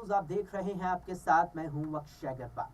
News आप देख रहे हैं, आपके साथ मैं हूं अक्षय गर्पा।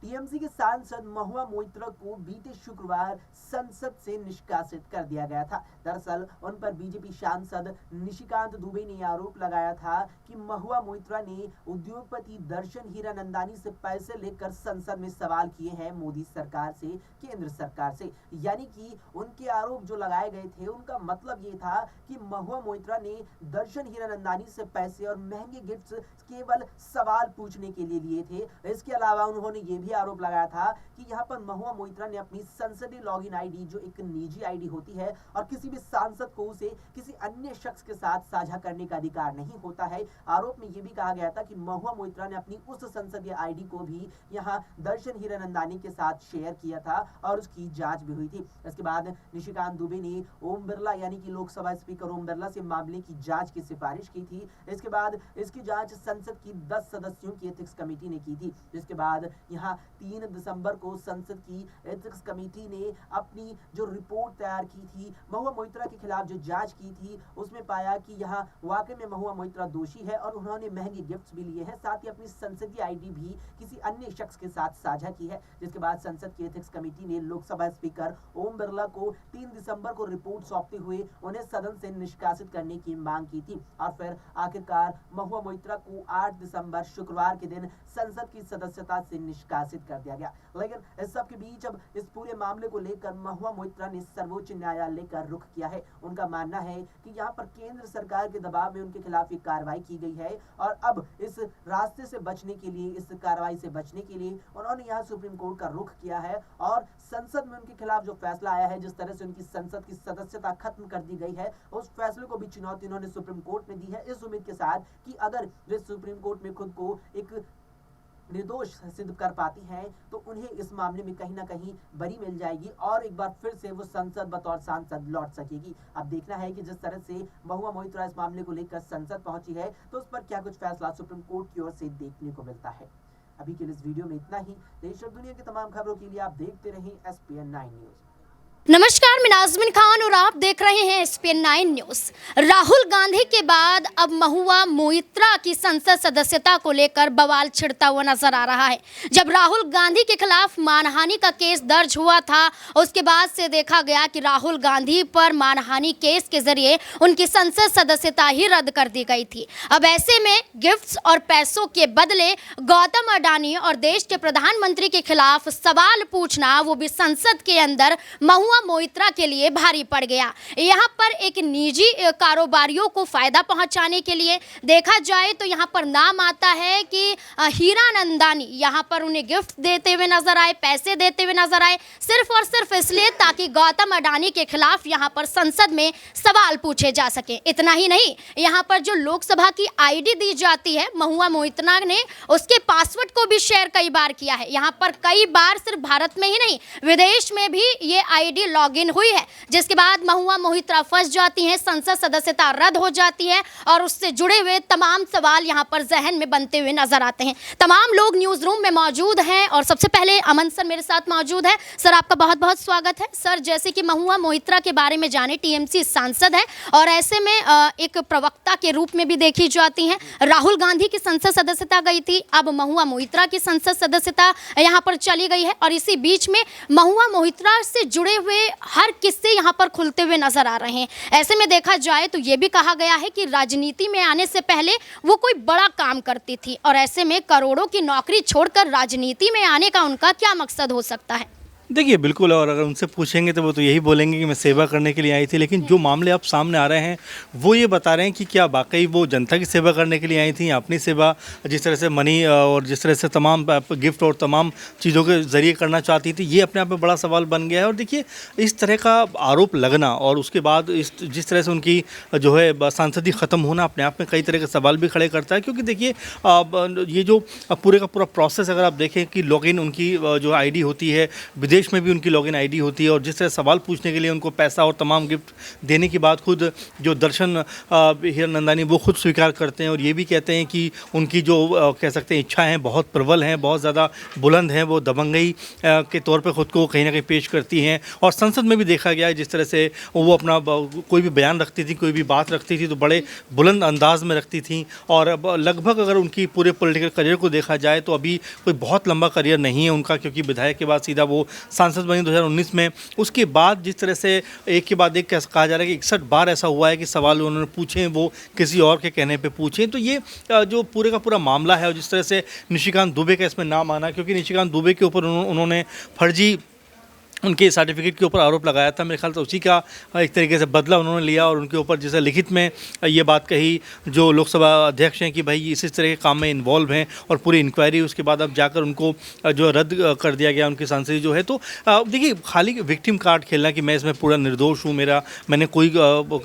टीएमसी के सांसद महुआ मोइत्रा को बीते शुक्रवार संसद से निष्कासित कर दिया गया था। दरअसल उन पर बीजेपी सांसद निशिकांत दुबे ने आरोप लगाया था कि महुआ मोइत्रा ने उद्योगपति दर्शन हीरानंदानी से पैसे लेकर संसद में सवाल किए हैं मोदी सरकार से, केंद्र सरकार से। यानी कि उनके आरोप जो लगाए गए थे उनका मतलब ये था कि महुआ मोइत्रा ने दर्शन हीरानंदानी से पैसे और महंगे गिफ्ट्स केवल सवाल पूछने के लिए लिए थे। इसके अलावा उन्होंने ये भी आरोप लगाया था कि यहाँ पर महुआ मोइत्रा ने अपनी संसदीय लॉगिन आईडी, जो एक निजी आईडी होती है और किसी भी सांसद को उसे किसी अन्य शख्स के साथ साझा करने का अधिकार नहीं होता है। आरोप में यह भी कहा गया था कि महुआ मोइत्रा ने अपनी उस संसदीय आईडी को भी यहाँ दर्शन हीरानंदानी के साथ शेयर किया था और उसकी जांच भी हुई थी। इसके बाद निशिकांत दुबे ने ओम बिरला यानी कि लोकसभा स्पीकर ओम बिरला से मामले की जांच की सिफारिश की थी। इसके बाद इसकी जांच संसद की 10 सदस्यों की एथिक्स कमेटी ने की थी। जिसके बाद यहाँ 3 दिसंबर को संसद की एथिक्स कमेटी ने अपनी जो रिपोर्ट तैयार की थी, महुआ मोइत्रा के खिलाफ जो जांच की थी, उसमें पाया कि यहाँ वाकई में महुआ मोइत्रा दोषी है और उन्होंने महंगे गिफ्ट्स भी लिए हैं, साथ ही अपनी संसदीय आईडी भी किसी अन्य शख्स के साथ साझा की है। जिसके बाद संसद की एथिक्स कमेटी ने लोकसभा स्पीकर ओम बिरला को 3 दिसंबर को रिपोर्ट सौंपते हुए उन्हें सदन से निष्कासित करने की मांग की थी और फिर आखिरकार महुआ मोइत्रा को 8 दिसंबर शुक्रवार के दिन संसद की सदस्यता से निष्कासित कर दिया गया। लेकिन इस सब के बीच अब इस पूरे मामले को लेकर महुआ मोइत्रा ने सर्वोच्च न्यायालय का रुख किया है। उनका मानना है कि यहाँ पर केंद्र सरकार के दबाव में उनके खिलाफ एक कार्रवाई की गई है और अब इस रास्ते से बचने के लिए, इस कार्रवाई से बचने के लिए उन्होंने यहाँ सुप्रीम कोर्ट का रुख किया है और संसद में उनके खिलाफ जो फैसला आया है, जिस तरह से उनकी संसद की सदस्यता खत्म कर दी गई है, उस फैसले को भी चुनौती उन्होंने सुप्रीम कोर्ट में दी है, इस उम्मीद के साथ कि अगर वे सुप्रीम कोर्ट में खुद को एक निर्दोष सिद्ध कर पाती हैं तो उन्हें इस मामले में कहीं ना कहीं बरी मिल जाएगी और एक बार फिर से वो संसद बतौर सांसद लौट सकेगी। अब देखना है कि जिस तरह से महुआ मोइत्रा इस मामले को लेकर संसद पहुंची है तो उस पर क्या कुछ फैसला सुप्रीम कोर्ट की ओर से देखने को मिलता है। अभी के लिए इस वीडियो में इतना ही। देश और दुनिया की तमाम खबरों के लिए आप देखते रहें SPN9 न्यूज। नमस्कार, मैं नाज़मीन खान और आप देख रहे हैं SPN9 न्यूज। राहुल गांधी के बाद अब महुआ मोइत्रा की संसद सदस्यता को लेकर बवाल छिड़ता हुआ नजर आ रहा है। जब राहुल गांधी के खिलाफ मानहानि का केस दर्ज हुआ था, उसके बाद से देखा गया कि राहुल गांधी पर मानहानि केस के जरिए उनकी संसद सदस्यता ही रद्द कर दी गई थी। अब ऐसे में गिफ्ट्स और पैसों के बदले गौतम अडानी और देश के प्रधानमंत्री के खिलाफ सवाल पूछना, वो भी संसद के अंदर, महुआ मोइत्रा के लिए भारी पड़ गया। यहाँ पर एक निजी कारोबारियों को फायदा पहुंचाने के लिए देखा जाए तो यहाँ पर नाम आता है कि हीरानंदानी यहाँ पर उन्हें गिफ्ट देते हुए नजर आए, पैसे देते हुए नजर आए, सिर्फ और सिर्फ इसलिए ताकि गौतम अडानी के खिलाफ यहाँ पर संसद में सवाल पूछे जा सके। इतना ही नहीं, यहाँ पर जो लोकसभा की आईडी दी जाती है, महुआ मोइत्रा ने उसके पासवर्ड को भी शेयर कई बार किया है। यहाँ पर कई बार सिर्फ भारत में ही नहीं, विदेश में भी ये आईडी लॉगिन हुई है, जिसके बाद महुआ मोइत्रा फंस जाती हैं, संसद सदस्यता रद्द हो जाती है और उससे जुड़े हुए तमाम सवाल यहां पर जहन में बनते हुए नजर आते हैं। तमाम लोग न्यूज रूम में मौजूद हैं और सबसे पहले अमन सर मेरे साथ मौजूद है। सर, आपका बहुत बहुत स्वागत है। सर, जैसे कि महुआ मोइत्रा के बारे में जाने, टीएमसी सांसद है और ऐसे में एक प्रवक्ता के रूप में भी देखी जाती हैं। राहुल गांधी की संसद सदस्यता गई थी, अब महुआ मोइत्रा की संसद सदस्यता यहाँ पर चली गई है और इसी बीच में महुआ मोइत्रा से जुड़े हुए हर किस्से यहाँ पर खुलते हुए नजर आ रहे हैं। ऐसे में देखा जाए तो ये भी कहा गया है कि राजनीति में आने से पहले वो कोई बड़ा काम करती थी और ऐसे में करोड़ों की नौकरी छोड़कर राजनीति में आने का उनका क्या मकसद हो सकता है? देखिए, बिल्कुल, और अगर उनसे पूछेंगे तो वो तो यही बोलेंगे कि मैं सेवा करने के लिए आई थी। लेकिन जो मामले अब सामने आ रहे हैं वो ये बता रहे हैं कि क्या वाकई वो जनता की सेवा करने के लिए आई थी या अपनी सेवा, जिस तरह से मनी और जिस तरह से तमाम गिफ्ट और तमाम चीज़ों के ज़रिए करना चाहती थी, ये अपने आप में बड़ा सवाल बन गया है। और देखिए, इस तरह का आरोप लगना और उसके बाद जिस तरह से उनकी जो है सांसदी ख़त्म होना अपने आप में कई तरह के सवाल भी खड़े करता है। क्योंकि देखिए, ये जो पूरे का पूरा प्रोसेस अगर आप देखें कि लॉगिन उनकी जो आईडी होती है, विदेश प्रवेश में भी उनकी लॉगिन आईडी होती है, और जिस तरह सवाल पूछने के लिए उनको पैसा और तमाम गिफ्ट देने के बाद खुद जो दर्शन हीरानंदानी वो खुद स्वीकार करते हैं और ये भी कहते हैं कि उनकी जो कह सकते हैं इच्छा है बहुत प्रबल हैं, बहुत ज़्यादा बुलंद हैं, वो दबंगई के तौर पे खुद को कहीं ना कहीं पेश करती हैं। और संसद में भी देखा गया है जिस तरह से वो अपना कोई भी बयान रखती थी, कोई भी बात रखती थी तो बड़े बुलंद अंदाज में रखती थी। और अब लगभग अगर उनकी पूरे पॉलिटिकल करियर को देखा जाए तो अभी कोई बहुत लंबा करियर नहीं है उनका, क्योंकि विधायक के बाद सीधा वो सांसद बनी 2019 में। उसके बाद जिस तरह से एक के बाद एक कहा जा रहा है कि 61 बार ऐसा हुआ है कि सवाल उन्होंने पूछे वो किसी और के कहने पे पूछे। तो ये जो पूरे का पूरा मामला है और जिस तरह से निशिकांत दुबे का इसमें नाम आना, क्योंकि निशिकांत दुबे के ऊपर उन्होंने फर्जी उनके सर्टिफिकेट के ऊपर आरोप लगाया था, मेरे ख्याल से उसी का एक तरीके से बदला उन्होंने लिया और उनके ऊपर जैसे लिखित में ये बात कही जो लोकसभा अध्यक्ष हैं कि भाई इसी तरह के काम में इन्वॉल्व हैं और पूरी इंक्वायरी उसके बाद अब जाकर उनको जो रद्द कर दिया गया उनकी सांसद जो है। तो देखिए खाली विक्टिम कार्ड खेलना कि मैं इसमें पूरा निर्दोष हूँ, मैंने कोई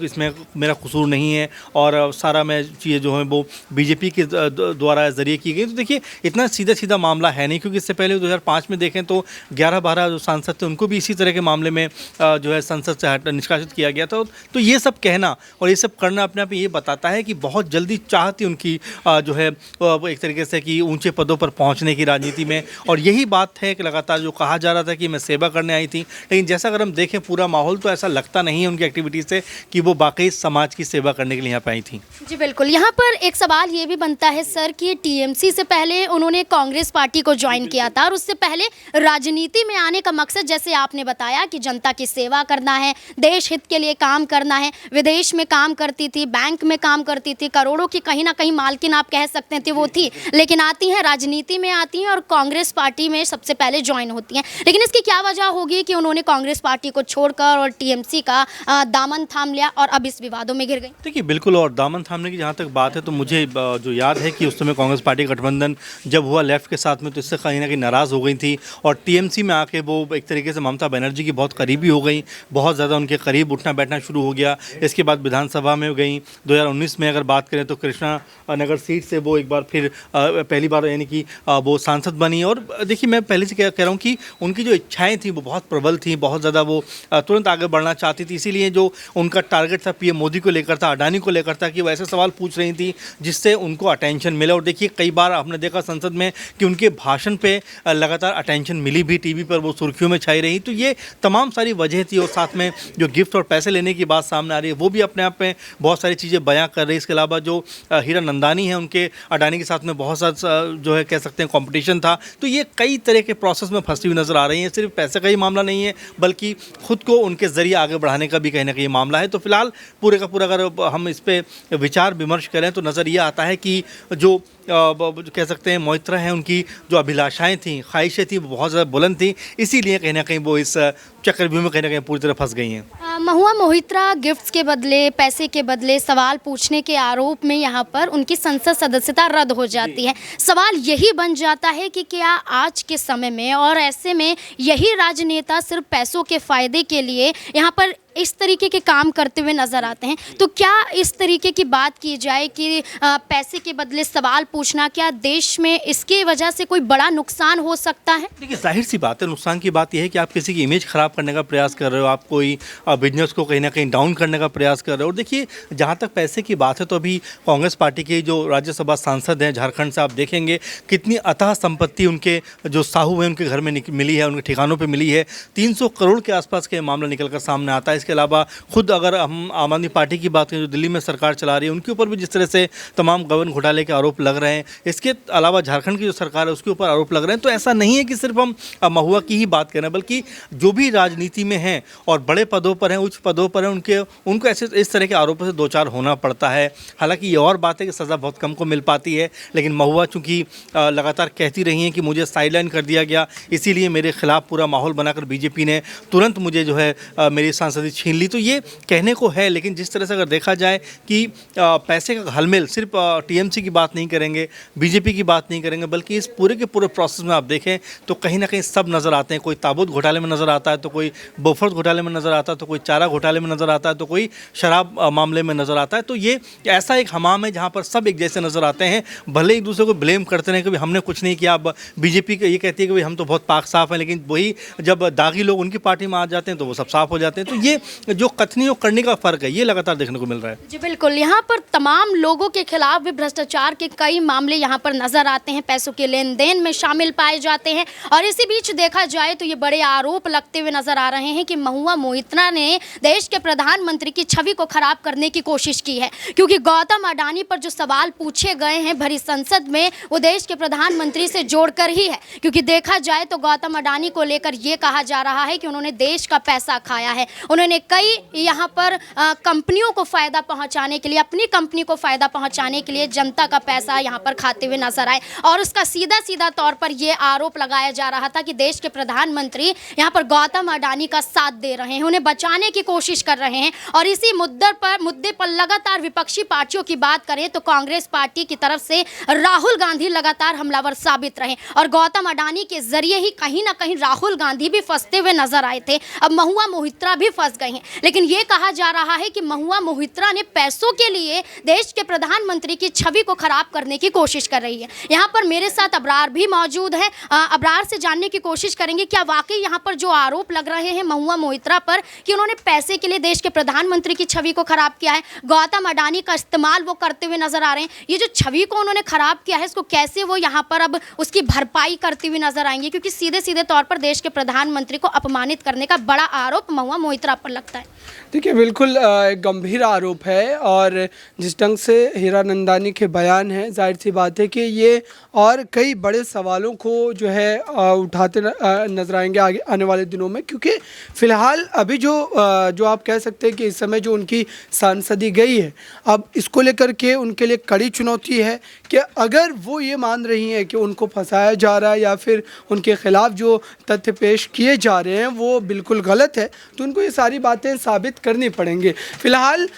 इसमें मेरा कसूर नहीं है और सारा मैं चीज़ें जो हैं वो बीजेपी के द्वारा ज़रिए की गई, तो देखिए इतना सीधा सीधा मामला है नहीं, क्योंकि इससे पहले 2005 में देखें तो 11-12 जो सांसद थे उनको भी इसी तरह के मामले में जो है संसद से निष्कासित किया गया था। तो ये सब कहना और ये सब करना अपने आप में ये बताता है कि बहुत जल्दी चाह थी उनकी जो है एक तरीके से कि ऊंचे पदों पर पहुंचने की राजनीति में, और यही बात है कि लगातार जो कहा जा रहा था कि मैं सेवा करने आई थी, लेकिन जैसा अगर हम देखें पूरा माहौल तो ऐसा लगता नहीं है उनकी एक्टिविटी से कि वो वाकई समाज की सेवा करने के लिए यहाँ पर आई थी। जी बिल्कुल, यहाँ पर एक सवाल ये भी बनता है सर कि टीएमसी से पहले उन्होंने कांग्रेस पार्टी को ज्वाइन किया था और उससे पहले राजनीति में आने का मकसद जैसे आपने बताया कि जनता की सेवा करना है, देश हित के लिए काम करना है। विदेश में काम करती थी, बैंक में काम करती थी, करोड़ों की कहीं ना कहीं मालकिन आप कह सकते थे वो थी, लेकिन आती हैं राजनीति में आती हैं और कांग्रेस पार्टी में सबसे पहले ज्वाइन होती हैं। लेकिन इसकी क्या वजह होगी कि उन्होंने कांग्रेस पार्टी को छोड़कर और टीएमसी का दामन थाम लिया और अब इस विवादों में घिर गई? देखिए बिल्कुल, और दामन थामने की जहाँ तक बात है तो मुझे जो याद है कि उस समय कांग्रेस पार्टी का गठबंधन जब हुआ लेफ्ट के साथ में तो इससे कहीं ना कहीं नाराज़ हो गई थी और टीएमसी में आके वो एक तरीके से ममता बनर्जी की बहुत करीबी हो गई, बहुत ज़्यादा उनके करीब उठना बैठना शुरू हो गया। इसके बाद विधानसभा में गई 2019 में अगर बात करें तो कृष्णा नगर सीट से वो एक बार फिर पहली बार यानी कि वो सांसद बनी। और देखिए मैं पहले से कह रहा हूँ कि उनकी जो इच्छाएँ थी वो बहुत प्रबल थी, बहुत ज़्यादा वो तुरंत आगे बढ़ना चाहती थी, इसीलिए जो उनका टारगेट था पीएम मोदी को लेकर था, अडानी को लेकर था कि वो ऐसे सवाल पूछ रही थी जिससे उनको अटेंशन मिला। और देखिए कई बार आपने देखा संसद में कि उनके भाषण पे लगातार अटेंशन मिली भी, टीवी पर वो सुर्खियों में छाई रही। तो ये तमाम सारी वजह थी और साथ में जो गिफ्ट और पैसे लेने की बात सामने आ रही है वो भी अपने आप में बहुत सारी चीज़ें बयां कर रही है। इसके अलावा जो हीरानंदानी है उनके अडानी के साथ में बहुत सा जो है कह सकते हैं कंपटीशन था। तो ये कई तरह के प्रोसेस में फंसी हुई नज़र आ रही है, सिर्फ पैसे का ही मामला नहीं है बल्कि खुद को उनके ज़रिए आगे बढ़ाने का भी कहीं ना कहीं मामला है। तो फिलहाल पूरे का पूरा अगर हम इस पर विचार विमर्श करें तो नज़र ये आता है कि जो कह सकते हैं मोइत्रा है उनकी जो अभिलाषाएं थी, ख्वाहिशें थी वो बहुत ज़्यादा बुलंद थी, इसीलिए कहीं ना कहीं वो इस चक्रव्यूह में कहीं ना कहीं पूरी तरह फंस गई हैं। महुआ मोइत्रा गिफ्ट्स के बदले, पैसे के बदले सवाल पूछने के आरोप में यहाँ पर उनकी संसद सदस्यता रद्द हो जाती है। सवाल यही बन जाता है कि क्या आज के समय में और ऐसे में यही राजनेता सिर्फ पैसों के फायदे के लिए यहाँ पर इस तरीके के काम करते हुए नजर आते हैं? तो क्या इस तरीके की बात की जाए कि पैसे के बदले सवाल पूछना, क्या देश में इसकी वजह से कोई बड़ा नुकसान हो सकता है? देखिए जाहिर सी बात है, नुकसान की बात यह है कि आप किसी की इमेज खराब करने का प्रयास कर रहे हो, आप कोई बिजनेस को कहीं ना कहीं डाउन करने का प्रयास कर रहे हो। और देखिए जहाँ तक पैसे की बात है तो अभी कांग्रेस पार्टी के जो राज्यसभा सांसद हैं झारखंड से, आप देखेंगे कितनी अथाह संपत्ति उनके जो साहू हैं उनके घर में मिली है, उनके ठिकानों पर मिली है। 300 करोड़ के आसपास के मामला निकल कर सामने आता है। इसके अलावा खुद अगर हम आम आदमी पार्टी की बात करें जो दिल्ली में सरकार चला रही है उनके ऊपर भी जिस तरह से तमाम गबन घोटाले के आरोप लग रहे हैं, इसके अलावा झारखंड की जो सरकार है उसके ऊपर आरोप लग रहे हैं। तो ऐसा नहीं है कि सिर्फ हम महुआ की ही बात करें, बल्कि जो भी राजनीति में हैं और बड़े पदों पर हैं, उच्च पदों पर हैं, उनको ऐसे इस तरह के आरोपों से दो चार होना पड़ता है। हालांकि ये और बात है कि सज़ा बहुत कम को मिल पाती है, लेकिन महुआ चूँकि लगातार कहती रही हैं कि मुझे साइडलाइन कर दिया गया, इसीलिए मेरे खिलाफ पूरा माहौल बनाकर बीजेपी ने तुरंत मुझे जो है मेरी सांसदीय सांसदी छीन ली। तो ये कहने को है, लेकिन जिस तरह से अगर देखा जाए कि पैसे का घलमेल सिर्फ टीएमसी की बात नहीं करेंगे, बीजेपी की बात नहीं करेंगे, बल्कि इस पूरे के पूरे प्रोसेस में आप देखें तो कहीं ना कहीं सब नज़र आते हैं। कोई ताबूत घोटाले में नज़र आता है, तो कोई बोफर्स घोटाले में नज़र आता है, तो कोई चारा घोटाले में नज़र आता है, तो कोई शराब मामले में नज़र आता है। तो ये ऐसा एक हमाम है जहाँ पर सब एक जैसे नज़र आते हैं, भले एक दूसरे को ब्लेम करते हैं कि भाई हमने कुछ नहीं किया। अब बीजेपी ये कहती है कि भाई हम तो बहुत पाक साफ हैं, लेकिन वही जब दागी लोग उनकी पार्टी में आ जाते हैं तो वो सब साफ हो जाते हैं। तो ये जो कथनी और करने का फ़र्क है, ये लगातार देखने को मिल रहा है। जी बिल्कुल, यहाँ पर तमाम लोगों के खिलाफ भी भ्रष्टाचार के कई मामले यहाँ पर नजर आते हैं, पैसों के लेन देन में शामिल पाए जाते हैं। और इसी बीच देखा जाए तो ये बड़े आरोप लगते हुए नजर आ रहे हैं कि महुआ मोइत्रा ने देश के प्रधानमंत्री की छवि को खराब करने की कोशिश की है, क्योंकि गौतम अडानी पर जो सवाल पूछे गए हैं भरी संसद में, वो देश के प्रधानमंत्री से जोड़कर ही है। क्योंकि देखा जाए तो गौतम अडानी को लेकर ये कहा जा रहा है कि उन्होंने देश का पैसा खाया है, उन्होंने कई यहाँ पर कंपनियों को फायदा पहुंचाने के लिए, अपनी कंपनी को फायदा पहुंचाने के लिए जनता का पैसा यहाँ पर खाते हुए नजर आए। और उसका सीधा सीधा तौर पर यह आरोप लगाया जा रहा था कि देश के प्रधानमंत्री यहाँ पर गौतम अडानी का साथ दे रहे हैं, उन्हें बचाने की कोशिश कर रहे हैं। और इसी मुद्दे पर लगातार विपक्षी पार्टियों की बात करें तो कांग्रेस पार्टी की तरफ से राहुल गांधी लगातार हमलावर साबित रहे, और गौतम अडानी के जरिए ही कहीं ना कहीं राहुल गांधी भी फंसते हुए नजर आए थे। अब महुआ मोइत्रा भी फंस गए हैं, लेकिन ये कहा जा रहा है कि महुआ मोइत्रा ने पैसों के लिए देश के प्रधानमंत्री की छवि को खराब करने की कोशिश कर रही है। यहाँ पर मेरे साथ अबरार भी मौजूद है, अबरार से जानने की कोशिश करेंगे क्या वाकई यहाँ पर जो आरोप लग रहे हैं महुआ मोइत्रा पर कि उन्होंने पैसे के लिए देश के प्रधानमंत्री की छवि को खराब किया है, गौतम अडानी का इस्तेमाल वो करते हुए नजर आ रहे हैं, ये जो छवि को उन्होंने खराब किया है इसको कैसे वो यहाँ पर अब उसकी भरपाई करते हुए नजर आएंगे, क्योंकि सीधे सीधे तौर पर देश के प्रधानमंत्री को अपमानित करने का बड़ा आरोप महुआ मोइत्रा पर लगता है। देखिए बिल्कुल एक गंभीर आरोप है, और जिस ढंग से हीरानंदानी के बयान है, जाहिर सी बात है कि ये और कई बड़े सवालों को जो है उठाते नजर आएंगे आगे आने वाले दिनों में। क्योंकि फ़िलहाल अभी जो आप कह सकते हैं कि इस समय जो उनकी सांसदी गई है, अब इसको लेकर के उनके लिए कड़ी चुनौती है कि अगर वो ये मान रही हैं कि उनको फंसाया जा रहा है या फिर उनके खिलाफ जो तथ्य पेश किए जा रहे हैं वो बिल्कुल गलत है, तो उनको ये सारी बातें साबित करनी पड़ेंगी। फ़िलहाल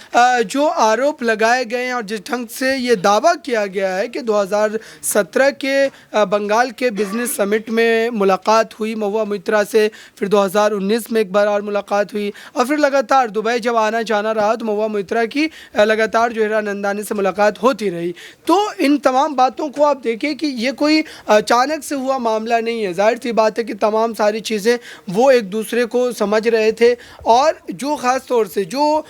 जो आरोप लगाए गए हैं और जिस ढंग से ये दावा किया गया है कि 2017 के बंगाल के बिजनेस समिट में मुलाकात हुई महुआ मोइत्रा से, फिर 2019 में एक बार और मुलाकात हुई, और फिर लगातार दुबई जब आना जाना रहा तो महुआ मोइत्रा की लगातार जो हीरानंदानी से मुलाकात होती रही। तो इन तमाम बातों को आप देखिए कि ये कोई अचानक से हुआ मामला नहीं है। जाहिर सी बात है कि तमाम सारी चीज़ें वो एक दूसरे को समझ रहे थे, और जो ख़ास तौर से जो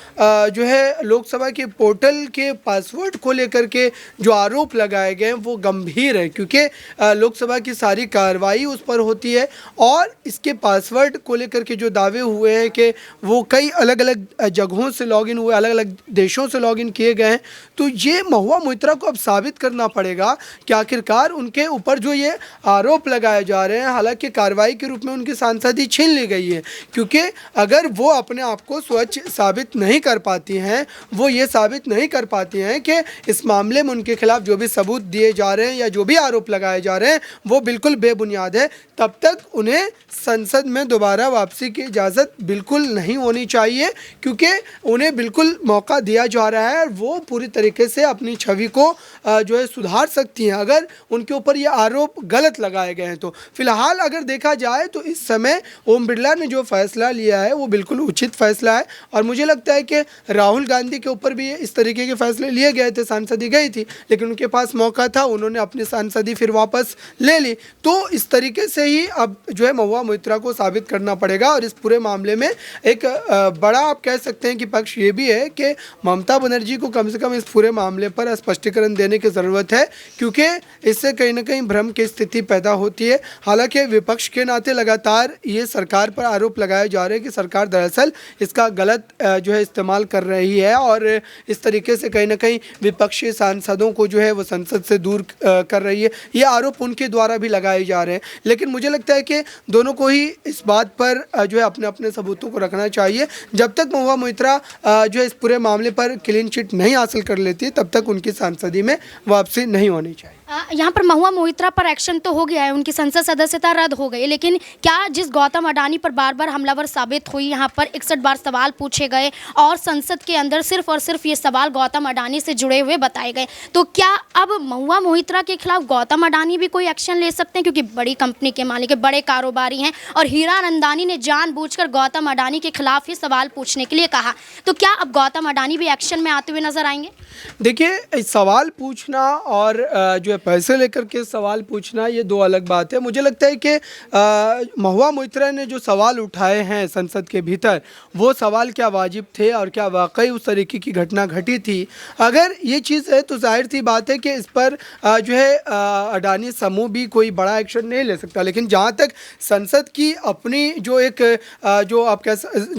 है लोकसभा के पोर्टल के पासवर्ड को लेकर के जो आरोप लगाए गए हैं वो गंभीर है, क्योंकि लोकसभा की सारी कार्रवाई उस पर होती है, और इसके पासवर्ड को लेकर के जो दावे हुए हैं कि वो कई अलग अलग जगहों से लॉगिन हुए, अलग अलग देशों से लॉगिन किए गए हैं। तो ये महुआ मोइत्रा को अब साबित करना पड़ेगा कि आखिरकार उनके ऊपर जो ये आरोप लगाए जा रहे हैं, हालांकि कार्रवाई के रूप में उनकी सांसदी छीन ली गई है, क्योंकि अगर वो अपने आप को स्वच्छ साबित नहीं कर पाती हैं, वो ये साबित नहीं कर पाती हैं कि इस मामले में उनके खिलाफ जो भी सबूत दिए जा रहे हैं या जो भी आरोप लगाए जा रहे हैं वो बिल्कुल बेबुनियाद है, तब तक उन्हें संसद में दोबारा वापसी की इजाज़त बिल्कुल नहीं होनी चाहिए, क्योंकि उन्हें बिल्कुल मौका दिया जा रहा है और वो पूरी तरीके से अपनी छवि को जो है सुधार सकती हैं अगर उनके ऊपर ये आरोप गलत लगाए गए हैं। तो फिलहाल अगर देखा जाए तो इस समय ओम बिरला ने जो फैसला लिया है वो बिल्कुल उचित फैसला है, और मुझे लगता है कि राहुल गांधी के ऊपर भी इस तरीके के फैसले लिए गए थे, सांसदी गई थी लेकिन उनके पास मौका था, उन्होंने अपनी सांसदी फिर वापस ले ली। तो इस तरीके से ही अब जो है महुआ मोइत्रा को साबित करना पड़ेगा, और इस पूरे मामले में एक बड़ा आप कह सकते हैं कि पक्ष ये भी है कि ममता बनर्जी को कम से कम इस पूरे मामले पर स्पष्टीकरण देने की ज़रूरत है, क्योंकि इससे कहीं ना कहीं भ्रम की स्थिति पैदा होती है। हालांकि विपक्ष के नाते लगातार ये सरकार पर आरोप लगाए जा रहे हैं कि सरकार दरअसल इसका गलत जो है इस्तेमाल कर रही है, और इस तरीके से कहीं ना कहीं विपक्षी सांसदों को जो है वो संसद से दूर कर रही है। ये आरोप उनके द्वारा भी लगाए जा रहे हैं, लेकिन मुझे लगता है कि दोनों को ही इस बात पर जो है अपने अपने सबूतों को रखना चाहिए। जब तक महुआ मोइत्रा जो है इस पूरे मामले पर क्लीन चिट नहीं हासिल कर लेती है तब तक उनकी सांसदी में वापसी नहीं होनी चाहिए। यहाँ पर महुआ मोइत्रा पर एक्शन तो हो गया है, उनकी संसद सदस्यता रद्द हो गई, लेकिन क्या जिस गौतम अडानी पर बार बार हमलावर साबित हुई, यहाँ पर 61 बार सवाल पूछे गए और संसद के अंदर सिर्फ और सिर्फ ये सवाल गौतम अडानी से जुड़े हुए बताए गए, तो क्या अब महुआ मोइत्रा के खिलाफ गौतम अडानी भी कोई एक्शन ले सकते हैं? क्योंकि बड़ी कंपनी के मालिक है, बड़े कारोबारी हैं और हीरा नंदानी ने जानबूझकर गौतम अडानी के खिलाफ ही सवाल पूछने के लिए कहा, तो क्या अब गौतम अडानी भी एक्शन में आते हुए नजर आएंगे? देखिए, सवाल पूछना और जो है पैसे लेकर के सवाल पूछना, ये दो अलग बात है। मुझे लगता है कि महुआ मोइत्रा ने जो सवाल उठाए हैं संसद के भीतर, वो सवाल क्या वाजिब थे और क्या वाकई उस तरीके की घटना घटी थी? अगर ये चीज़ है तो जाहिर सी बात है कि इस पर जो है अडानी समूह भी कोई बड़ा एक्शन नहीं ले सकता। लेकिन जहाँ तक संसद की अपनी जो एक जो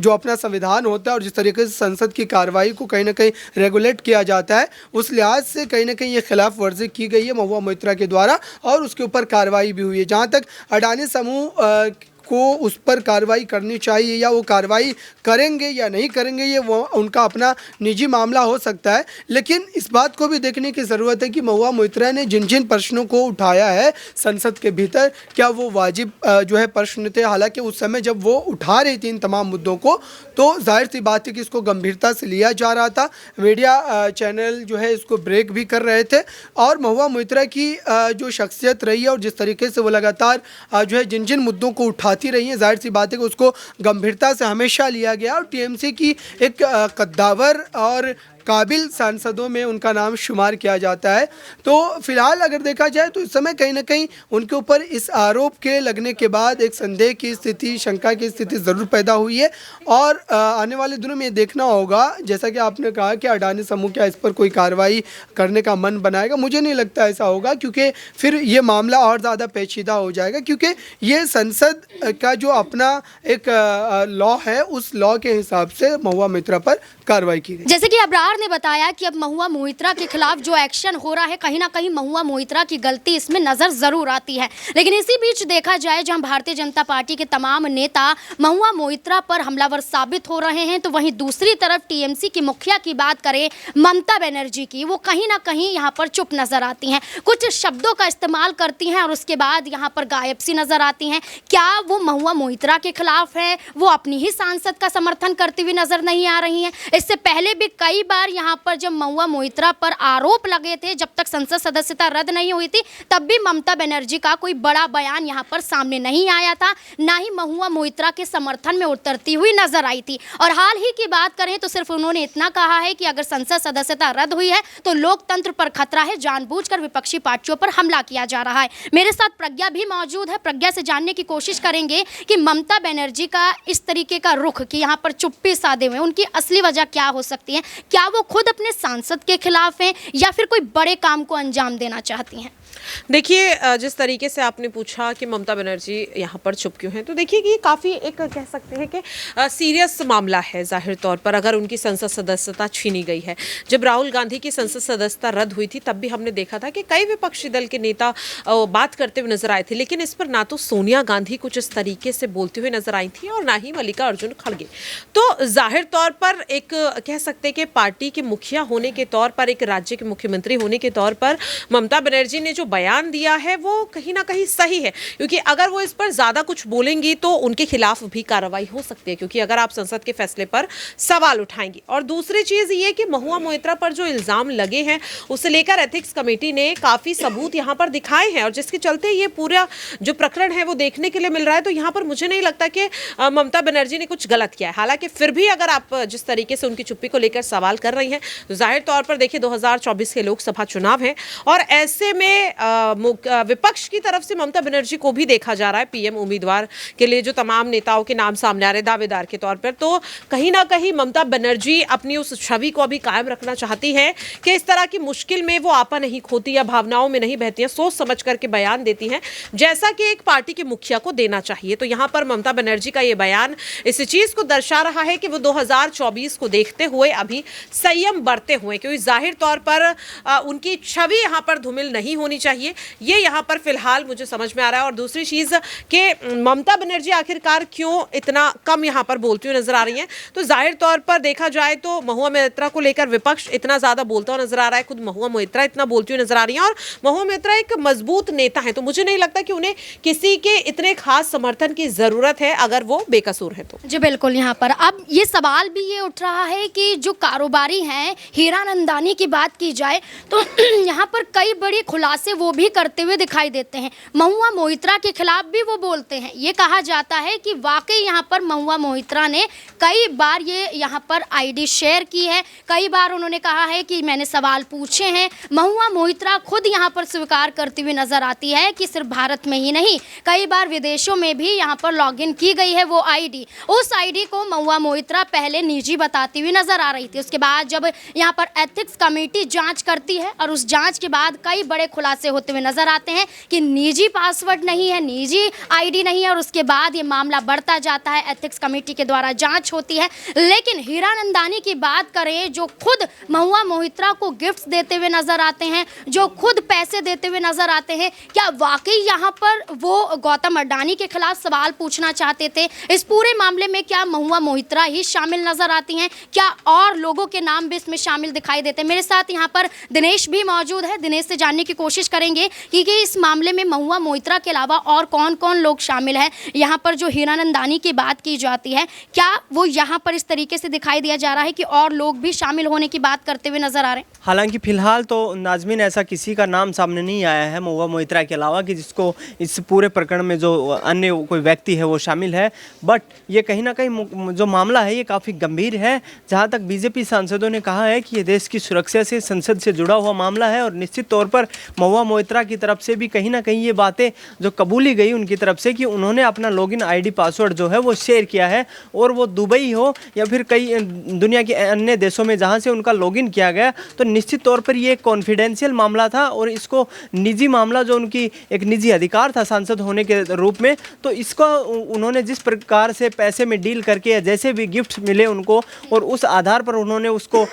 अपना संविधान होता है और जिस तरीके से संसद की कार्रवाई को कहीं ना कहीं रेगुलेट किया जाता है, उस लिहाज से कहीं ना कहीं ये खिलाफ वर्जी की गई है महुआ मोइत्रा के द्वारा और उसके ऊपर कार्रवाई भी हुई है। जहाँ तक अडानी समूह को उस पर कार्रवाई करनी चाहिए या वो कार्रवाई करेंगे या नहीं करेंगे, ये वो उनका अपना निजी मामला हो सकता है। लेकिन इस बात को भी देखने की ज़रूरत है कि महुआ मोइत्रा ने जिन जिन प्रश्नों को उठाया है संसद के भीतर, क्या वो वाजिब जो है प्रश्न थे? हालांकि उस समय जब वो उठा रही थी इन तमाम मुद्दों को, तो जाहिर सी बात है कि इसको गंभीरता से लिया जा रहा था। मीडिया चैनल जो है इसको ब्रेक भी कर रहे थे और महुआ मोइत्रा की जो शख्सियत रही है और जिस तरीके से वो लगातार जो है जिन जिन मुद्दों को उठाती रही है, जाहिर सी बात है कि उसको गंभीरता से हमेशा लिया गया और टीएमसी की एक कद्दावर और काबिल सांसदों में उनका नाम शुमार किया जाता है। तो फिलहाल अगर देखा जाए तो इस समय कहीं ना कहीं उनके ऊपर इस आरोप के लगने के बाद एक संदेह की स्थिति, शंका की स्थिति ज़रूर पैदा हुई है और आने वाले दिनों में ये देखना होगा, जैसा कि आपने कहा कि अडानी समूह क्या इस पर कोई कार्रवाई करने का मन बनाएगा। मुझे नहीं लगता ऐसा होगा, क्योंकि फिर ये मामला और ज़्यादा पेचीदा हो जाएगा, क्योंकि ये संसद का जो अपना एक लॉ है, उस लॉ के हिसाब से महुआ मोइत्रा पर कार्रवाई की गई। जैसे कि अब्रार ने बताया कि अब महुआ मोइत्रा के खिलाफ जो एक्शन हो रहा है, कहीं ना कहीं महुआ मोइत्रा की गलती इसमें नजर जरूर आती है। लेकिन इसी बीच देखा जाए, जहां भारतीय जनता पार्टी के तमाम नेता महुआ मोइत्रा पर हमलावर साबित हो रहे हैं, तो वहीं दूसरी तरफ टीएमसी की मुखिया की बात करें, ममता बनर्जी की, वो कहीं ना कहीं यहाँ पर चुप नजर आती हैं, कुछ शब्दों का इस्तेमाल करती हैं और उसके बाद यहाँ पर गायब सी नजर आती हैं। क्या वो महुआ मोइत्रा के खिलाफ है? वो अपनी ही सांसद का समर्थन करती हुई नजर नहीं आ रही हैं। इससे पहले भी कई बार यहाँ पर जब महुआ मोइत्रा पर आरोप लगे थे, जब तक संसद सदस्यता रद्द नहीं हुई थी, तब भी ममता बनर्जी का कोई बड़ा बयान यहाँ पर सामने नहीं आया था, ना ही महुआ मोइत्रा के समर्थन में उतरती हुई नजर आई थी। और हाल ही की बात करें तो सिर्फ उन्होंने इतना कहा है कि अगर संसद सदस्यता रद्द हुई है तो लोकतंत्र पर खतरा है, जानबूझकर विपक्षी पार्टियों पर हमला किया जा रहा है। मेरे साथ प्रज्ञा भी मौजूद है, प्रज्ञा से जानने की कोशिश करेंगे कि ममता बनर्जी का इस तरीके का रुख कि यहाँ पर चुप्पी साधे हुए, उनकी असली वजह क्या हो सकती है? क्या वो खुद अपने सांसद के खिलाफ हैं या फिर कोई बड़े काम को अंजाम देना चाहती हैं? देखिए, जिस तरीके से आपने पूछा कि ममता बनर्जी यहाँ पर चुप क्यों हैं, तो देखिए कि ये काफ़ी एक कह सकते हैं कि सीरियस मामला है। जाहिर तौर पर अगर उनकी संसद सदस्यता छीनी गई है, जब राहुल गांधी की संसद सदस्यता रद्द हुई थी तब भी हमने देखा था कि कई विपक्षी दल के नेता बात करते हुए नजर आए थे, लेकिन इस पर ना तो सोनिया गांधी कुछ इस तरीके से बोलते हुए नजर आई थी और ना ही मल्लिकार्जुन खड़गे। तो जाहिर तौर पर एक कह सकते हैं कि पार्टी के मुखिया होने के तौर पर, एक राज्य के मुख्यमंत्री होने के तौर पर ममता बनर्जी ने जो बयान दिया है वो कहीं ना कहीं सही है, क्योंकि अगर वो इस पर ज्यादा कुछ बोलेंगी तो उनके खिलाफ भी कार्रवाई हो सकती है, क्योंकि अगर आप संसद के फैसले पर सवाल उठाएंगी। और दूसरी चीज ये कि महुआ मोइत्रा पर जो इल्जाम लगे हैं उसे लेकर एथिक्स कमेटी ने काफी सबूत यहाँ पर दिखाए हैं और जिसके चलते ये पूरा जो प्रकरण है वो देखने के लिए मिल रहा है। तो यहाँ पर मुझे नहीं लगता कि ममता बनर्जी ने कुछ गलत किया है। हालांकि फिर भी अगर आप जिस तरीके से उनकी चुप्पी को लेकर सवाल कर रही हैं, तो जाहिर तौर पर देखिए 2024 के लोकसभा चुनाव हैं और ऐसे में विपक्ष की तरफ से ममता बनर्जी को भी देखा जा रहा है पीएम उम्मीदवार के लिए, जो तमाम नेताओं के नाम सामने आ रहे दावेदार के तौर पर। तो कहीं ना कहीं ममता बनर्जी अपनी उस छवि को अभी कायम रखना चाहती है कि इस तरह की मुश्किल में वो आपा नहीं खोती या भावनाओं में नहीं बहती है, सोच समझ करके बयान देती हैं, जैसा कि एक पार्टी के मुखिया को देना चाहिए। तो यहाँ पर ममता बनर्जी का ये बयान इस चीज को दर्शा रहा है कि वो 2024 को देखते हुए अभी संयम बरते हुए, क्योंकि जाहिर तौर पर उनकी छवि यहाँ पर धूमिल नहीं होनी चाहिए। चाहिए, ये यहाँ पर फिलहाल मुझे समझ में आ रहा है। और दूसरी चीज़ कि ममता बनर्जी आखिरकार क्यों इतना कम यहाँ पर बोलती हुई नजर आ रही हैं, तो जाहिर तौर पर देखा जाए तो महुआ मोइत्रा को लेकर विपक्ष इतना ज़्यादा बोलता हुआ नजर आ रहा है, खुद महुआ मोइत्रा इतना बोलती हुई नजर आ रही हैं, और महुआ मोइत्रा एक मजबूत नेता है, तो मुझे नहीं लगता कि उन्हें किसी के इतने खास समर्थन की ज़रूरत है अगर वो बेकसूर है तो। जी बिल्कुल, यहाँ पर अब ये सवाल भी ये उठ रहा है कि जो कारोबारी हैं, हीरानंदानी की बात की जाए तो यहाँ पर कई बड़े खुलासे वो भी करते हुए दिखाई देते हैं। महुआ मोइत्रा के खिलाफ भी वो बोलते हैं। ये कहा जाता है कि वाकई यहाँ पर महुआ मोइत्रा ने कई बार ये यहाँ पर आईडी शेयर की है, कई बार उन्होंने कहा है कि मैंने सवाल पूछे हैं। महुआ मोइत्रा खुद यहाँ पर स्वीकार करती हुई नजर आती है कि सिर्फ भारत में ही नहीं, कई बार विदेशों में भी यहाँ पर लॉगिन की गई है वो आईडी। उस आईडी को महुआ मोइत्रा पहले निजी बताती हुई नजर आ रही थी। उसके बाद जब यहाँ पर एथिक्स कमेटी जांच करती है और उस जांच के बाद कई बड़े खुलासे होते हुए नजर आते हैं कि निजी पासवर्ड नहीं है, निजी आईडी नहीं है, और उसके बाद ये मामला बढ़ता जाता है, एथिक्स कमेटी के द्वारा जांच होती है। लेकिन हीरानंदानी की बात करें, जो खुद महुआ मोइत्रा को गिफ्ट्स देते हुए नजर आते हैं, जो खुद पैसे देते हुए नजर आते हैं, क्या वाकई यहाँ पर वो गौतम अडानी के खिलाफ सवाल पूछना चाहते थे? इस पूरे मामले में क्या महुआ मोइत्रा ही शामिल नजर आती हैं? क्या और लोगों के नाम भी इसमें शामिल दिखाई देते हैं? मेरे साथ यहाँ पर दिनेश भी मौजूद है। दिनेश से जानने की कोशिश करेंगे कि इस मामले में महुआ मोइत्रा के अलावा और कौन कौन लोग शामिल हैं। यहाँ पर जो हीरानंदानी की बात की जाती है, क्या वो यहाँ पर इस तरीके से दिखाई दिया जा रहा है कि और लोग भी शामिल होने की बात करते हुए नजर आ रहे हैं? हालांकि फिलहाल तो नाज़मीन ऐसा किसी का नाम सामने नहीं आया है महुआ मोइत्रा के अलावा कि जिसको इस पूरे प्रकरण में जो अन्य कोई व्यक्ति है वो शामिल है। बट ये कहीं ना कहीं जो मामला है ये काफ़ी गंभीर है। जहाँ तक बीजेपी सांसदों ने कहा है कि ये देश की सुरक्षा से, संसद से जुड़ा हुआ मामला है, और निश्चित तौर पर महुआ मोइत्रा की तरफ से भी कहीं ना कहीं ये बातें जो कबूली गई उनकी तरफ से कि उन्होंने अपना लॉगिन आईडी पासवर्ड जो है वो शेयर किया है, और वो दुबई हो या फिर कई दुनिया के अन्य देशों में जहाँ से उनका लॉगिन किया गया, तो निश्चित तौर पर ये एक कॉन्फिडेंशियल मामला था और इसको निजी मामला जो उनकी एक निजी अधिकार था सांसद होने के रूप में, तो इसको उन्होंने जिस प्रकार से पैसे में डील करके जैसे भी गिफ्ट मिले उनको और उस आधार पर उन्होंने उसको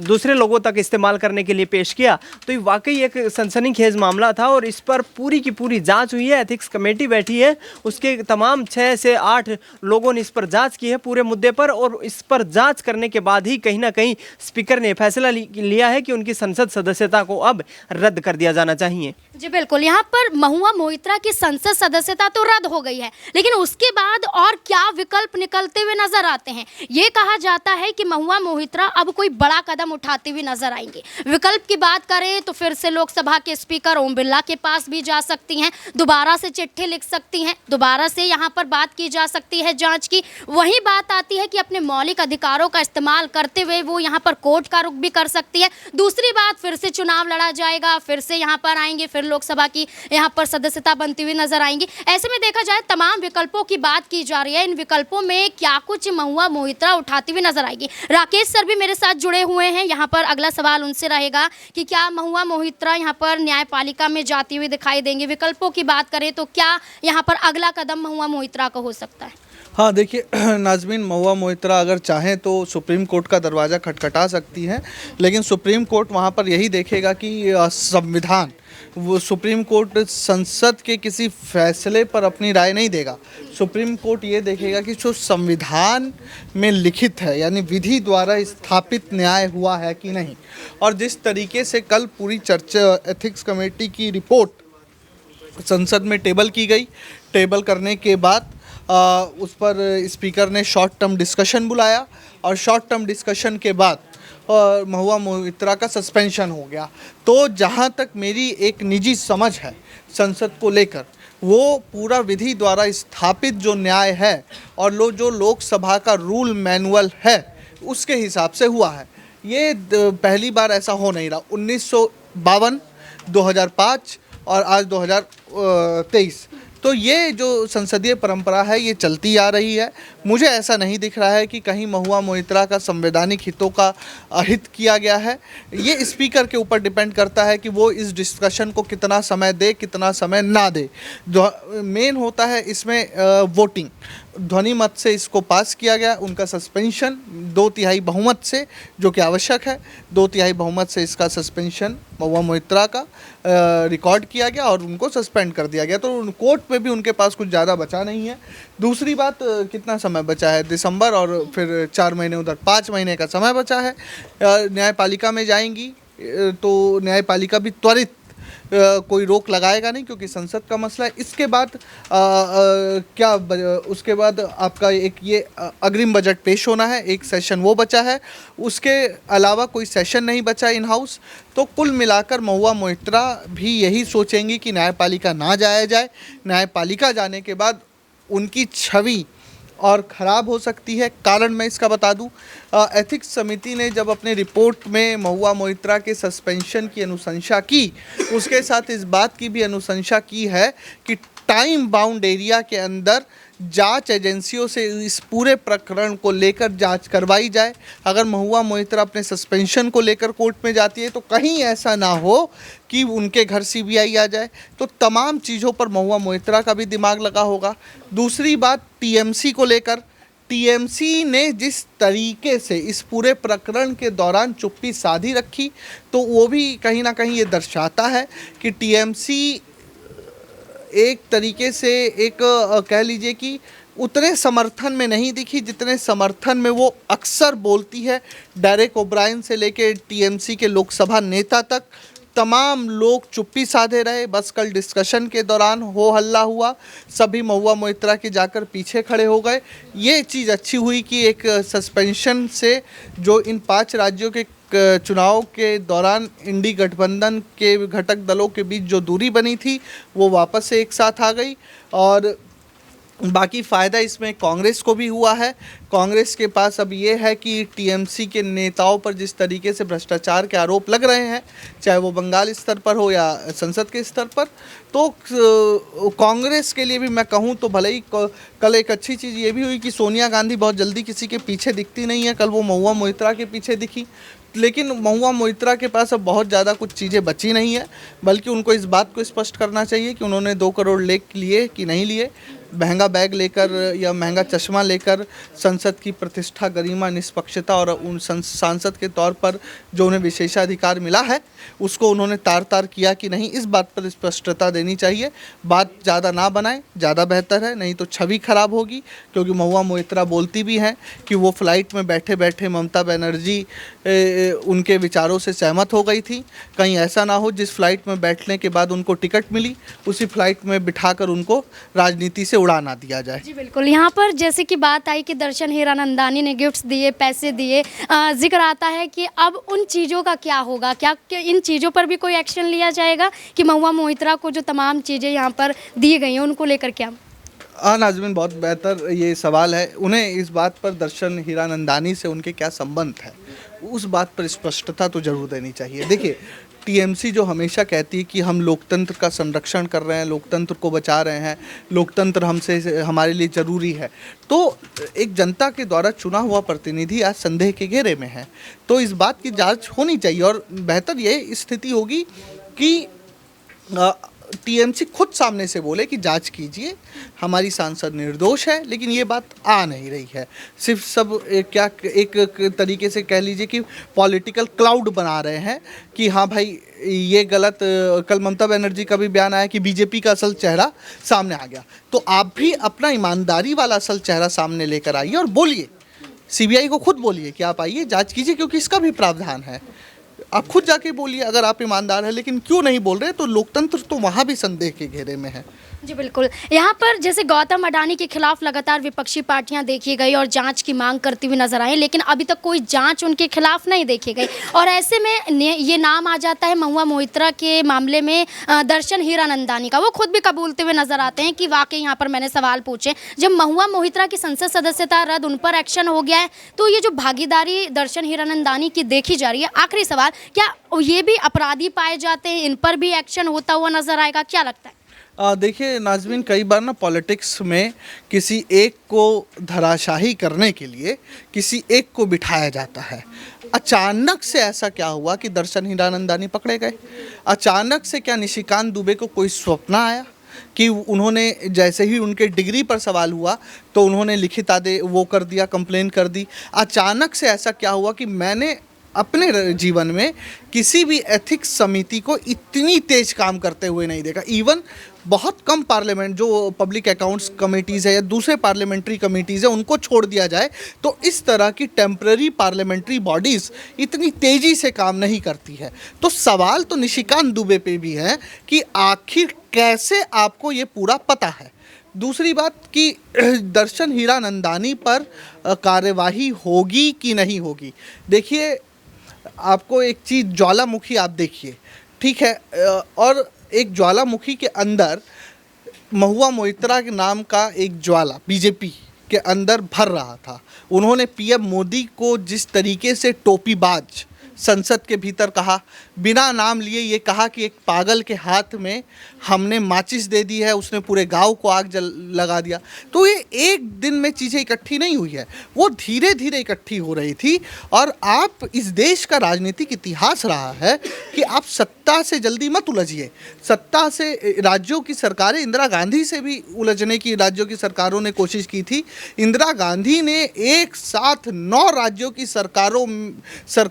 दूसरे लोगों तक इस्तेमाल करने के लिए पेश किया, तो ये वाकई एक सनसनीखेज मामला था। और इस पर पूरी की पूरी जांच हुई है, एथिक्स कमेटी बैठी है, उसके तमाम 6 से 8 लोगों ने इस पर जांच की है पूरे मुद्दे पर, और इस पर जांच करने के बाद ही कहीं ना कहीं स्पीकर ने फैसला लिया है कि उनकी संसद सदस्यता को अब रद्द कर दिया जाना चाहिए। जी बिल्कुल, यहाँ पर महुआ मोइत्रा की संसद सदस्यता तो रद्द हो गई है, लेकिन उसके बाद और क्या विकल्प निकलते हुए नजर आते हैं? ये कहा जाता है कि महुआ मोइत्रा अब कोई बड़ा कदम उठाते हुए नजर आएंगे। विकल्प की बात करें तो फिर से लोकसभा के स्पीकर ओम बिरला के पास भी जा सकती हैं, दोबारा से चिट्ठी लिख सकती हैं, दोबारा से यहाँ पर बात की जा सकती है जांच की। वही बात आती है कि अपने मौलिक अधिकारों का इस्तेमाल करते हुए वो यहाँ पर कोर्ट का रुख भी कर सकती है। दूसरी बात, फिर से चुनाव लड़ा जाएगा, फिर से यहाँ पर आएंगे, फिर लोकसभा की यहाँ पर सदस्यता बनती हुई नजर आएंगी। ऐसे में देखा जाए तमाम विकल्पों की बात की जा रही है, इन विकल्पों में क्या कुछ महुआ मोइत्रा उठाती हुई नजर आएगी? राकेश सर भी मेरे साथ जुड़े हुए हैं, यहाँ पर अगला सवाल उनसे रहेगा कि क्या महुआ मोइत्रा यहाँ पर न्यायपालिका में जाती हुई दिखाई देंगे? विकल्पों की बात करें तो क्या यहाँ पर अगला कदम महुआ मोइत्रा का हो सकता है? हाँ देखिए नाज़मीन, महुआ मोइत्रा अगर चाहें तो सुप्रीम कोर्ट का दरवाज़ा खटखटा सकती हैं, लेकिन सुप्रीम कोर्ट वहाँ पर यही देखेगा कि संविधान, वो सुप्रीम कोर्ट संसद के किसी फैसले पर अपनी राय नहीं देगा। सुप्रीम कोर्ट ये देखेगा कि जो संविधान में लिखित है, यानी विधि द्वारा स्थापित न्याय हुआ है कि नहीं। और जिस तरीके से कल पूरी चर्चा एथिक्स कमेटी की रिपोर्ट संसद में टेबल की गई, टेबल करने के बाद उस पर स्पीकर ने शॉर्ट टर्म डिस्कशन बुलाया, और शॉर्ट टर्म डिस्कशन के बाद महुआ मोइत्रा का सस्पेंशन हो गया। तो जहाँ तक मेरी एक निजी समझ है संसद को लेकर, वो पूरा विधि द्वारा स्थापित जो न्याय है और जो लोकसभा का रूल मैनुअल है उसके हिसाब से हुआ है। ये पहली बार ऐसा हो नहीं रहा। 1952, 2005 और आज 2023, तो ये जो संसदीय परंपरा है ये चलती आ रही है। मुझे ऐसा नहीं दिख रहा है कि कहीं महुआ मोइत्रा का संवैधानिक हितों का अहित किया गया है। ये स्पीकर के ऊपर डिपेंड करता है कि वो इस डिस्कशन को कितना समय दे, कितना समय ना दे। मेन होता है इसमें वोटिंग। ध्वनि मत से इसको पास किया गया, उनका सस्पेंशन 2/3 बहुमत से, जो कि आवश्यक है, 2/3 बहुमत से इसका सस्पेंशन महुआ मोइत्रा का रिकॉर्ड किया गया और उनको सस्पेंड कर दिया गया। तो कोर्ट में भी उनके पास कुछ ज़्यादा बचा नहीं है। दूसरी बात, कितना समय बचा है? दिसंबर और फिर 4 महीने उधर, 5 महीने का समय बचा है। न्यायपालिका में जाएंगी तो न्यायपालिका भी त्वरित कोई रोक लगाएगा नहीं, क्योंकि संसद का मसला है। इसके बाद उसके बाद आपका एक ये अग्रिम बजट पेश होना है, एक सेशन वो बचा है, उसके अलावा कोई सेशन नहीं बचा इन हाउस। तो कुल मिलाकर महुआ मोइत्रा भी यही सोचेंगी कि न्यायपालिका ना जाया जाए। न्यायपालिका जाने के बाद उनकी छवि और ख़राब हो सकती है। कारण मैं इसका बता दूं, एथिक्स समिति ने जब अपने रिपोर्ट में महुआ मोइत्रा के सस्पेंशन की अनुशंसा की, उसके साथ इस बात की भी अनुशंसा की है कि टाइम बाउंड एरिया के अंदर जांच एजेंसियों से इस पूरे प्रकरण को लेकर जांच करवाई जाए। अगर महुआ मोइत्रा अपने सस्पेंशन को लेकर कोर्ट में जाती है तो कहीं ऐसा ना हो कि उनके घर सीबीआई आ जाए। तो तमाम चीज़ों पर महुआ मोइत्रा का भी दिमाग लगा होगा। दूसरी बात, टीएमसी को लेकर, टीएमसी ने जिस तरीके से इस पूरे प्रकरण के दौरान चुप्पी साधी रखी, तो वो भी कहीं ना कहीं ये दर्शाता है कि टीएमसी एक तरीके से एक कह लीजिए कि उतने समर्थन में नहीं दिखी जितने समर्थन में वो अक्सर बोलती है। डेरेक ओब्रायन से लेके टीएमसी के लोकसभा नेता तक तमाम लोग चुप्पी साधे रहे। बस कल डिस्कशन के दौरान हो हल्ला हुआ, सभी महुआ मोइत्रा के जाकर पीछे खड़े हो गए। ये चीज़ अच्छी हुई कि एक सस्पेंशन से जो इन 5 राज्यों के चुनाव के दौरान इंडी गठबंधन के घटक दलों के बीच जो दूरी बनी थी वो वापस से एक साथ आ गई। और बाकी फ़ायदा इसमें कांग्रेस को भी हुआ है। कांग्रेस के पास अब ये है कि टीएमसी के नेताओं पर जिस तरीके से भ्रष्टाचार के आरोप लग रहे हैं, चाहे वो बंगाल स्तर पर हो या संसद के स्तर पर, तो कांग्रेस के लिए भी मैं कहूँ तो भले ही कल एक अच्छी चीज़ ये भी हुई कि सोनिया गांधी बहुत जल्दी किसी के पीछे दिखती नहीं है। कल वो महुआ मोइत्रा के पीछे दिखी, लेकिन महुआ मोइत्रा के पास अब बहुत ज़्यादा कुछ चीज़ें बची नहीं है, बल्कि उनको इस बात को स्पष्ट करना चाहिए कि उन्होंने 2 करोड़ लिए कि नहीं लिए। महंगा बैग लेकर या महंगा चश्मा लेकर संसद की प्रतिष्ठा, गरिमा, निष्पक्षता और उन सांसद के तौर पर जो उन्हें विशेषाधिकार मिला है उसको उन्होंने तार किया कि नहीं, इस बात पर स्पष्टता देनी चाहिए। बात ज़्यादा ना बनाएं, ज़्यादा बेहतर है, नहीं तो छवि खराब होगी। क्योंकि महुआ मोइत्रा बोलती भी हैं कि वो फ्लाइट में बैठे बैठे ममता बनर्जी उनके विचारों से सहमत हो गई थी। कहीं ऐसा ना हो जिस फ्लाइट में बैठने के बाद उनको टिकट मिली उसी फ्लाइट में बिठाकर उनको राजनीति से उड़ा ना दिया जाए। जी बिल्कुल। यहाँ पर जैसे कि बात आई कि दर्शन हीरानंदानी ने गिफ्ट्स दिए, पैसे दिए, जिक्र आता है कि अब उन चीज़ों का क्या होगा? क्या इन चीज़ों पर भी कोई एक्शन लिया जाएगा कि महुआ मोइत्रा को जो तमाम चीज़ें यहाँ पर दी गई हैं उनको लेकर क्या? हाँ नाज़मीन, बहुत बेहतर ये सवाल है। उन्हें इस बात पर दर्शन हीरानंदानी से उनके क्या संबंध है, उस बात पर स्पष्टता तो जरूर देनी चाहिए। देखिए, टीएमसी जो हमेशा कहती है कि हम लोकतंत्र का संरक्षण कर रहे हैं, लोकतंत्र को बचा रहे हैं, लोकतंत्र हमारे लिए ज़रूरी है, तो एक जनता के द्वारा चुना हुआ प्रतिनिधि आज संदेह के घेरे में है। तो इस बात की जांच होनी चाहिए और बेहतर ये स्थिति होगी कि टीएमसी खुद सामने से बोले कि जांच कीजिए, हमारी सांसद निर्दोष है। लेकिन ये बात आ नहीं रही है, सिर्फ सब एक तरीके से कह लीजिए कि पॉलिटिकल क्लाउड बना रहे हैं कि हाँ भाई ये गलत। कल ममता बनर्जी का भी बयान आया कि बीजेपी का असल चेहरा सामने आ गया। तो आप भी अपना ईमानदारी वाला असल चेहरा सामने लेकर आइए और बोलिए, सीबीआई को खुद बोलिए कि आप आइए जाँच कीजिए, क्योंकि इसका भी प्रावधान है। आप खुद जाके बोलिए अगर आप ईमानदार हैं। लेकिन क्यों नहीं बोल रहे? तो लोकतंत्र तो वहाँ भी संदेह के घेरे में है। जी बिल्कुल। यहाँ पर जैसे गौतम अडानी के खिलाफ लगातार विपक्षी पार्टियां देखी गई और जांच की मांग करती हुई नजर आई, लेकिन अभी तक कोई जांच उनके खिलाफ नहीं देखी गई। और ऐसे में ये नाम आ जाता है महुआ मोइत्रा के मामले में दर्शन हीरानंदानी का। वो खुद भी कबूलते हुए नजर आते हैं कि वाकई यहाँ पर मैंने सवाल पूछे, जब महुआ मोइत्रा की संसद सदस्यता रद्द, उन पर एक्शन हो गया है, तो ये जो भागीदारी दर्शन हीरानंदानी की देखी जा रही है, आखिरी सवाल, क्या ये भी अपराधी पाए जाते हैं? इन पर भी एक्शन होता हुआ नजर आएगा? क्या लगता है? देखिए नाज़मीन, कई बार ना पॉलिटिक्स में किसी एक को धराशाही करने के लिए किसी एक को बिठाया जाता है। अचानक से ऐसा क्या हुआ कि दर्शन हीरानंदानी पकड़े गए? अचानक से क्या निशिकांत दुबे को कोई स्वप्न आया कि उन्होंने, जैसे ही उनके डिग्री पर सवाल हुआ तो उन्होंने लिखित आदे वो कर दिया, कंप्लेन कर दी? अचानक से ऐसा क्या हुआ कि मैंने अपने जीवन में किसी भी एथिक्स समिति को इतनी तेज काम करते हुए नहीं देखा। इवन बहुत कम पार्लियामेंट जो पब्लिक अकाउंट्स कमेटीज़ है या दूसरे पार्लियामेंट्री कमेटीज़ है उनको छोड़ दिया जाए तो इस तरह की टेम्पररी पार्लियामेंट्री बॉडीज़ इतनी तेज़ी से काम नहीं करती है। तो सवाल तो निशिकांत दुबे पे भी है कि आखिर कैसे आपको ये पूरा पता है। दूसरी बात कि दर्शन हीरानंदानी पर कार्यवाही होगी कि नहीं होगी। देखिए, आपको एक चीज़, ज्वालामुखी आप देखिए, ठीक है, और एक ज्वालामुखी के अंदर महुआ मोइत्रा के नाम का एक ज्वाला बीजेपी के अंदर भर रहा था। उन्होंने पीएम मोदी को जिस तरीके से टोपीबाज संसद के भीतर कहा, बिना नाम लिए ये कहा कि एक पागल के हाथ में हमने माचिस दे दी है, उसने पूरे गांव को आग लगा दिया। तो ये एक दिन में चीज़ें इकट्ठी नहीं हुई है, वो धीरे धीरे इकट्ठी हो रही थी। और आप, इस देश का राजनीतिक इतिहास रहा है कि आप सत्ता से जल्दी मत उलझिए। सत्ता से राज्यों की सरकारें, इंदिरा गांधी से भी उलझने की राज्यों की सरकारों ने कोशिश की थी। इंदिरा गांधी ने एक साथ 9 राज्यों की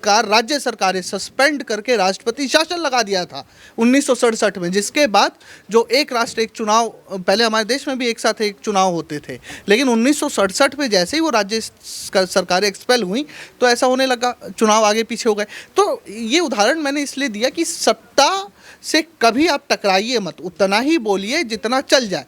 राज्य सरकारें सस्पेंड करके राष्ट्रपति शासन लगा दिया था 1967 में, जिसके बाद जो एक राष्ट्र एक चुनाव, पहले हमारे देश में भी एक साथ एक चुनाव होते थे, लेकिन 1967 में जैसे ही वो राज्य सरकारें एक्सपेल हुई तो ऐसा होने लगा, चुनाव आगे पीछे हो गए। तो ये उदाहरण मैंने इसलिए दिया कि सत्ता से कभी आप टकराइए मत, उतना ही बोलिए जितना चल जाए।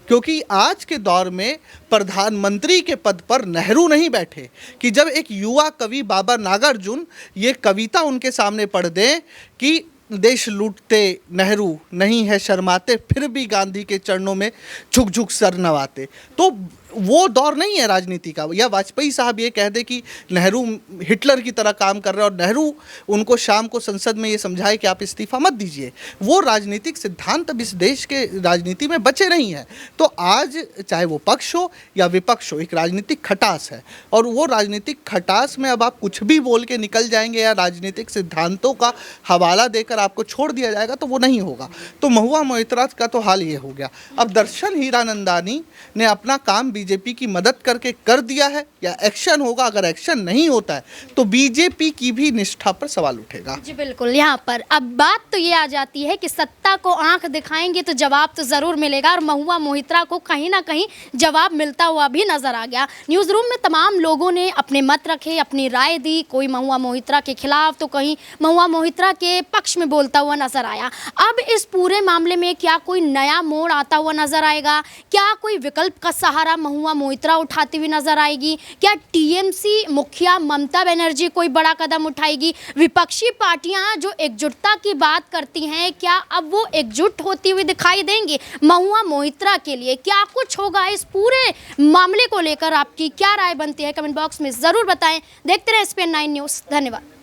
क्योंकि आज के दौर में प्रधानमंत्री के पद पर नेहरू नहीं बैठे कि जब एक युवा कवि बाबा नागार्जुन ये कविता उनके सामने पढ़ दें कि देश लूटते नेहरू नहीं है शर्माते, फिर भी गांधी के चरणों में झुक झुक सर नवाते, तो वो दौर नहीं है राजनीति का। या वाजपेयी साहब ये कह दे कि नेहरू हिटलर की तरह काम कर रहे हैं और नेहरू उनको शाम को संसद में ये समझाए कि आप इस्तीफा मत दीजिए, वो राजनीतिक सिद्धांत अब इस देश के राजनीति में बचे नहीं हैं। तो आज चाहे वो पक्ष हो या विपक्ष हो, एक राजनीतिक खटास है, और वो राजनीतिक खटास में अब आप कुछ भी बोल के निकल जाएंगे या राजनीतिक सिद्धांतों का हवाला देकर आपको छोड़ दिया जाएगा तो वो नहीं होगा। तो महुआ मोइत्रा का तो हाल ये हो गया। अब दर्शन हीरानंदानी ने अपना काम बीजेपी की मदद करके कर दिया है या एक्शन होगा? अगर एक्शन नहीं होता है तो बीजेपी की भी निष्ठा पर सवाल उठेगा। जी बिल्कुल। यहाँ पर अब बात तो ये आ जाती है कि सत्ता को आंख दिखाएंगे तो जवाब तो जरूर मिलेगा, और महुआ मोइत्रा को कहीं ना कहीं जवाब मिलता हुआ भी नजर आ गया। न्यूज़ रूम में तमाम लोगों ने अपने मत रखे, अपनी राय दी, कोई महुआ मोइत्रा के खिलाफ तो कहीं महुआ मोइत्रा के पक्ष में बोलता हुआ नजर आया। अब इस पूरे मामले में क्या कोई नया मोड़ आता हुआ नजर आएगा? क्या कोई विकल्प का सहारा महुआ मोइत्रा उठाती हुई नजर आएगी? क्या टीएमसी मुखिया ममता बनर्जी कोई बड़ा कदम उठाएगी? विपक्षी पार्टियां जो एकजुटता की बात करती हैं, क्या अब वो एकजुट होती हुई दिखाई देंगी महुआ मोइत्रा के लिए? क्या कुछ होगा इस पूरे मामले को लेकर? आपकी क्या राय बनती है? कमेंट बॉक्स में जरूर बताएं। देखते रहे SPN9 न्यूज़। धन्यवाद।